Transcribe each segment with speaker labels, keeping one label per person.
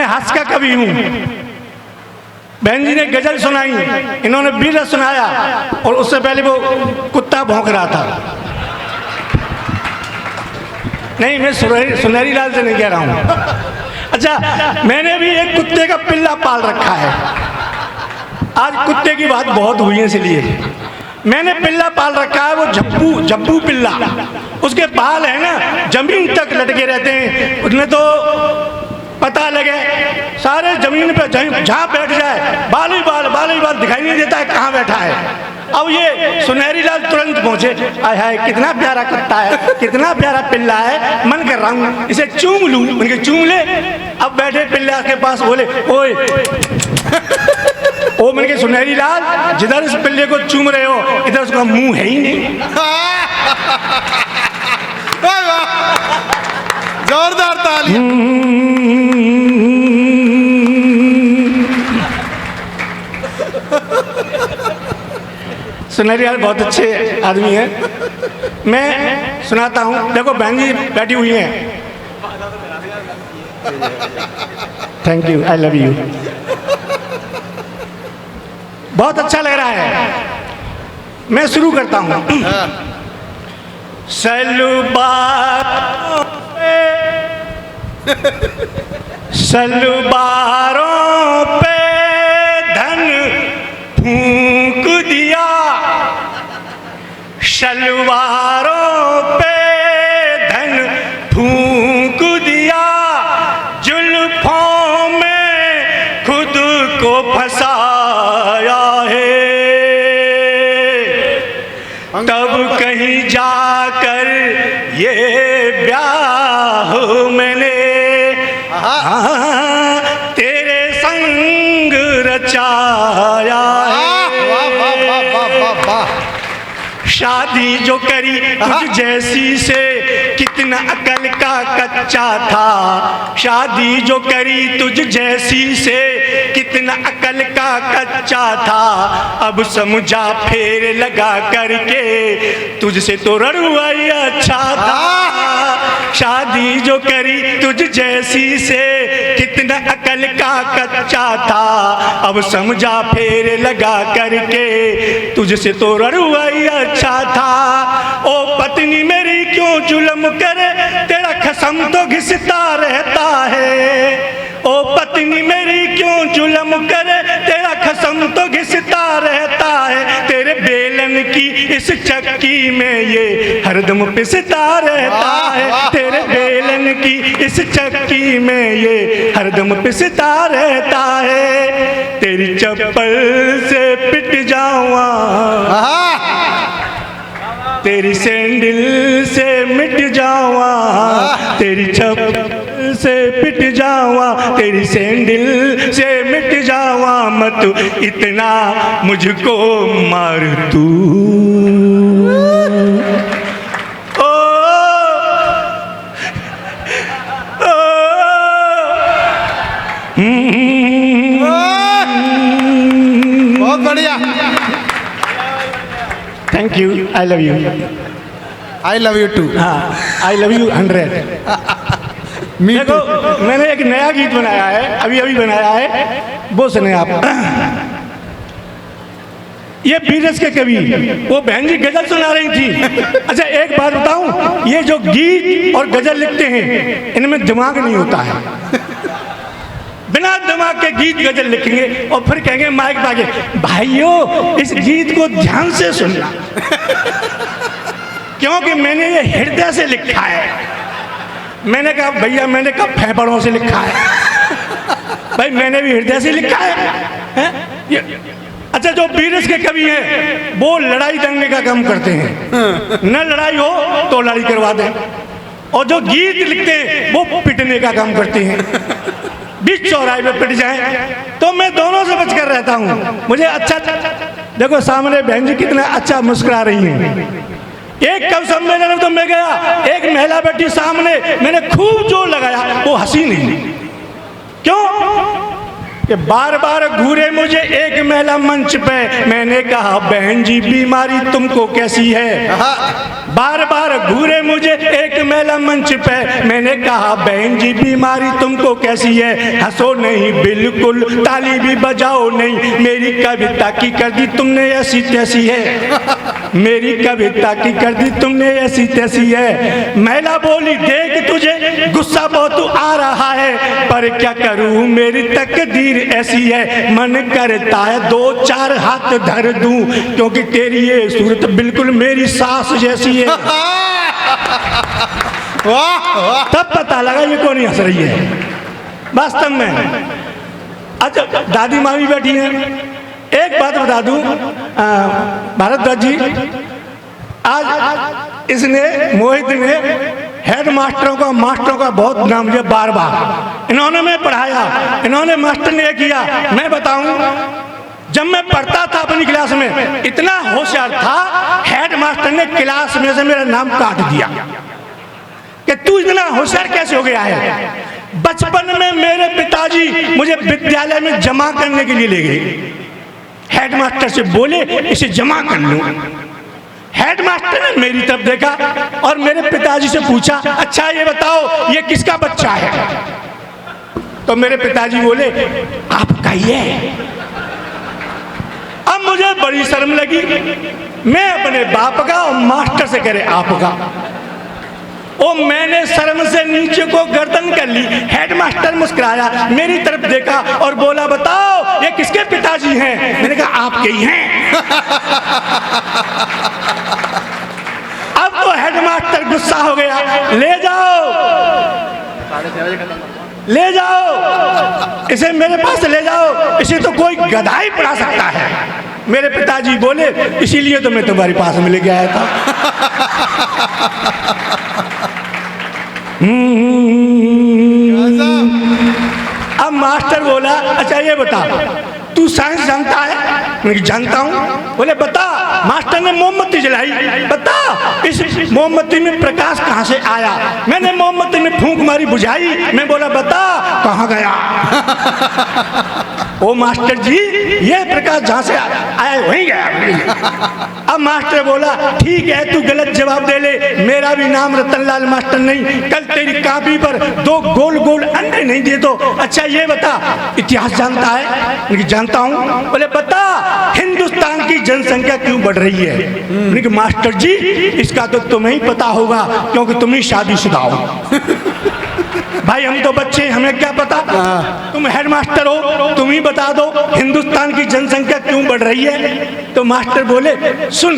Speaker 1: मैं हास्य का कवि हूँ। बहन जी ने गजल सुनाई, इन्होंने बीरस सुनाया, और उससे पहले वो कुत्ता भौंक रहा था। नहीं, मैं सुनहरी लाल से नहीं कह रहा हूँ। अच्छा, मैंने भी एक कुत्ते का पिल्ला पाल रखा है। आज कुत्ते की बात बहुत हुई है, इसलिए मैंने पिल्ला पाल रखा है। वो जब्बू पिल्ला, उसके बाल है ना जमीन तक लटके रहते हैं। उसने तो पता लगे सारे जमीन पे जहाँ बैठ जाए बाल ही बाल दिखाई नहीं देता है कहाँ बैठा है। अब ये सुनहरी लाल तुरंत पहुंचे, आय हाय कितना प्यारा कुत्ता है, कितना प्यारा पिल्ला है, मन कर रहा हूँ इसे चूम लूं। उनके चूम ले। अब बैठे पिल्ला के पास, बोले ओए ओ, मन के सुनहरी लाल जिधर इस पिल्ले को चूम रहे हो इधर उसका मुंह है ही नहीं।
Speaker 2: जोरदार ताली।
Speaker 1: सुनहरी लाल बहुत अच्छे आदमी है। मैं सुनाता हूँ। देखो बहन जी बैठी हुई हैं। Thank you, I love you. बहुत अच्छा लग रहा है। मैं शुरू करता हूँ। सलूबारों पे धन फूंक दिया, शलवारों पे धन फूंक दिया, जुल्फों में खुद को फंसाया है। तब कहीं जाकर ये ब्याह मैंने तेरे संग रचाया है। शादी जो करी तुझ जैसी से कितना अकल का कच्चा था, शादी जो करी तुझ जैसी से कितना अकल का कच्चा था, अब समझा फेर लगा करके तुझसे तो रड़ुआई अच्छा था। शादी जो करी तुझ जैसी से कितना अकल का कच्चा था, अब समझा फेर लगा करके तुझसे तो रड़ुआई अच्छा था। ओ पत्नी मेरी क्यों जुल्म करे, तेरा खसम तो घिसता रहता है। ओ पत्नी मेरी क्यों जुल्म करे, तेरा खसम तो घिसता रहता है। तेरे बेलन की इस चक्की में ये हरदम पिसता रहता है। तेरे बेलन की इस चक्की में ये हरदम पिसता रहता है। तेरी चप्पल से पिट जाऊंगा, तेरी सैंडल से मिट जावा, तेरी चप्पल से पिट जावा, तेरी सैंडल से मिट जावा, मत इतना मुझको मार तू। ओ, ओ,
Speaker 2: बहुत बढ़िया।
Speaker 1: Thank you, I love you.
Speaker 2: I love you too.
Speaker 1: हाँ, आई लव यू 100। देखो मैंने एक नया गीत बनाया है, अभी बनाया है, वो सुने आप। ये बीरस के कवि, वो बहन जी गजल सुना रही थी। अच्छा एक बात बताऊं, ये जो गीत और गजल लिखते हैं इनमें दिमाग नहीं होता है। बिना दिमाग के गीत गजल लिखेंगे और फिर कहेंगे माइक पे आके, भाइयों इस गीत को ध्यान से सुनना, क्योंकि मैंने ये हृदय से लिखा है। मैंने कहा भैया, मैंने कहा फेफड़ों से लिखा है। भाई मैंने भी हृदय से लिखा है? अच्छा जो बीरस के कवि हैं वो लड़ाई दंगे का काम करते हैं, न लड़ाई हो तो लड़ाई करवा दें, और जो गीत लिखते हैं वो पिटने का काम करते हैं, बीच चौराहे पे पिट जाए। तो मैं दोनों से बचकर रहता हूँ। मुझे अच्छा, देखो सामने बहन जी कितना अच्छा मुस्कुरा रही हैं। एक कवि सम्मेलन में तो मैं गया, एक महिला बैठी सामने, मैंने खूब जोर लगाया, वो हंसी नहीं। क्यों? कि बार बार घूरे मुझे एक महिला मंच पे, मैंने कहा बहन जी बीमारी तुमको कैसी है। बार बार घूरे मुझे एक महिला मंच पे, मैंने कहा बहन जी बीमारी तुमको कैसी है। हंसो नहीं बिल्कुल, ताली भी बजाओ नहीं, मेरी कविता की कर दी तुमने ऐसी तैसी है। मेरी कविता की कर दी तुमने ऐसी तैसी है। महिला बोली देख तुझे गुस्सा बहुत आ रहा है, पर क्या करूं मेरी तकदीर ऐसी है। मन करता है 2-4 हाथ धर दूं, क्योंकि तेरी ये सूरत बिल्कुल मेरी सास जैसी है। तब पता लगा ये कौन हंस रही है वास्तव में। अच्छा दादी माँ भी बैठी हैं। एक बात बता दूं भारद्वाज जी, आज इसने मोहित ने हेड मास्टरों का बहुत नाम लिया बार बार। इन्होंने मैं पढ़ाया, इन्होंने मास्टर ने किया। मैं बताऊं जब मैं पढ़ता था अपनी क्लास में, इतना होशियार था, हेड मास्टर ने क्लास में से मेरा नाम काट दिया कि तू इतना होशियार कैसे हो गया है। बचपन में मेरे पिताजी मुझे विद्यालय में जमा करने के लिए ले गए। हेड मास्टर से बोले इसे जमा कर लूं। हेड मास्टर ने मेरी तरफ देखा और मेरे पिताजी से पूछा अच्छा ये बताओ ये किसका बच्चा है। तो मेरे पिताजी बोले आपका ही है। अब मुझे बड़ी शर्म लगी। मैं अपने बाप का और मास्टर से करे आपका। ओ मैंने शर्म से नीचे को गर्दन कर ली। हेडमास्टर मुस्कुराया, मेरी तरफ देखा और बोला बताओ ये किसके पिताजी हैं। मैंने कहा आपके ही हैं। अब तो हेडमास्टर गुस्सा हो गया, ले जाओ इसे मेरे पास ले जाओ, इसे तो कोई गधा ही पढ़ा सकता है। मेरे पिताजी बोले इसीलिए तो मैं तुम्हारे पास में लेके आया था। अब मास्टर बोला अच्छा ये बता तू साइंस जानता है। मैं जानता हूँ। बोले बता। मास्टर ने मोमबत्ती जलाई, बता इस मोमबत्ती में प्रकाश कहाँ से आया। मैंने मोमबत्ती में फूंक मारी, बुझाई। मैं बोला बता कहाँ गया। ओ मास्टर जी ये प्रकाश जहाँ से आया वहीं गया। अब मास्टर बोला ठीक है तू गलत जवाब दे ले, मेरा भी नाम रतनलाल मास्टर नहीं। कल तेरी कॉपी पर 2 गोल गोल अंडे नहीं दे दो। अच्छा ये बता इतिहास जानता है। जानता हूँ। बोले बता हिंदुस्तान की जनसंख्या क्यों बढ़ रही है। मास्टर जी इसका तो तुम्हें ही पता होगा क्योंकि तुम ही शादीशुदा हो। भाई हम तो बच्चे, हमें क्या पता। तुम हेडमास्टर हो, तुम ही बता दो हिंदुस्तान की जनसंख्या क्यों बढ़ रही है। तो मास्टर बोले सुन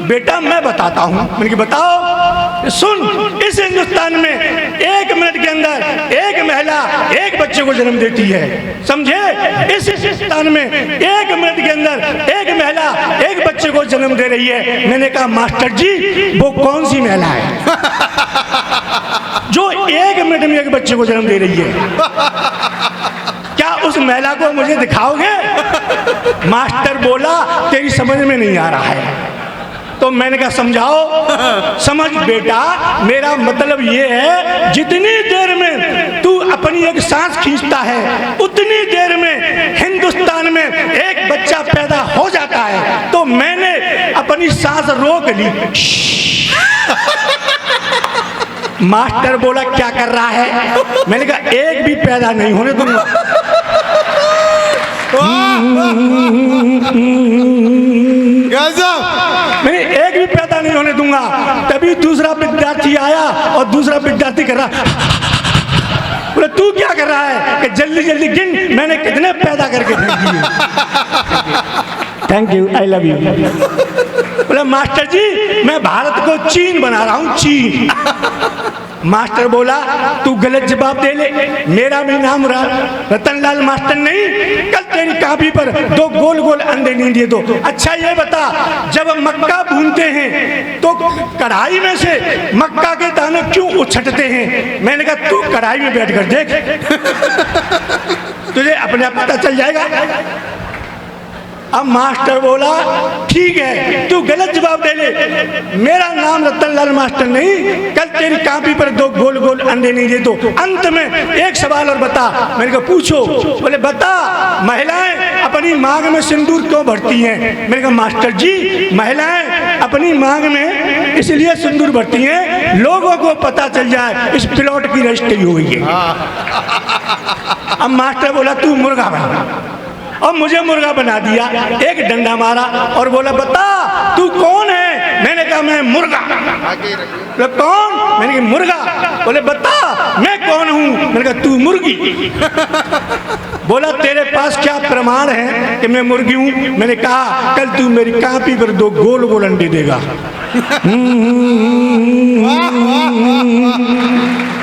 Speaker 1: बेटा मैं बताता हूँ। मैंने कहा बताओ। सुन इस हिंदुस्तान में 1 मिनट के अंदर एक महिला एक बच्चे को जन्म देती है, समझे। इस हिंदुस्तान में 1 मिनट के अंदर एक महिला एक बच्चे को जन्म दे रही है। मैंने कहा मास्टर जी वो कौन सी महिला है जो 1 मिनट में एक बच्चे को जन्म दे रही है। क्या उस महिला को मुझे दिखाओगे। मास्टर बोला तेरी समझ में नहीं आ रहा है। तो मैंने कहा समझाओ। समझ बेटा मेरा मतलब ये है जितनी देर में तू अपनी एक सांस खींचता है उतनी देर में हिंदुस्तान में एक बच्चा पैदा हो जाता है। तो मैंने अपनी सांस रोक ली। मास्टर बोला क्या कर रहा है। मैंने कहा एक भी पैदा नहीं होने दूंगा। मैंने एक भी पैदा नहीं होने दूंगा। तभी दूसरा विद्यार्थी आया और दूसरा विद्यार्थी कर रहा बोले तू क्या कर रहा है कि जल्दी जल्दी गिन मैंने कितने पैदा करके फेंक दिए। Thank you I love you. बोले मास्टर जी मैं भारत को चीन बना रहा हूँ, चीन। मास्टर बोला तू गलत जवाब दे ले, मेरा भी नाम रतनलाल मास्टर नहीं। कल तेरी कॉपी पर 2 गोल गोल अंडे नहीं दिए दो। अच्छा ये बता जब मक्का भूनते हैं तो कढ़ाई में से मक्का के दाने क्यों उछटते हैं। मैंने कहा तू कढ़ाई में बैठ कर देख तुझे अपने आप पता चल जाएगा। अब मास्टर बोला ठीक है, तू गलत जवाब दे ले, मेरा नाम रतनलाल मास्टर नहीं, कल तेरी कॉपी पर 2 गोल गोल अंडे नहीं दे तो अंत में एक सवाल और बता। मैंने कहा पूछो। बोले बता, महिलाएं अपनी मांग में सिंदूर क्यों भरती हैं? मैंने कहा मास्टर जी, महिलाएं अपनी मांग में इसलिए सिंदूर भरती हैं लोगों को पता चल जाए इस प्लॉट की रजिस्ट्री हुई है। अब मास्टर बोला तू मुर्गा बना, और मुझे मुर्गा बना दिया, एक डंडा मारा और बोला बता तू कौन है? मैंने कहा मैं मुर्गा। बोले कौन? मैंने कहा मुर्गा। बोले बता मैं कौन हूँ? मैंने कहा तू मुर्गी। बोला तेरे पास क्या प्रमाण है कि मैं मुर्गी हूँ? मैंने कहा कल तू मेरी कॉपी पर 2 गोल गोल अंडे देगा।
Speaker 2: वाह वाह वाह वाह।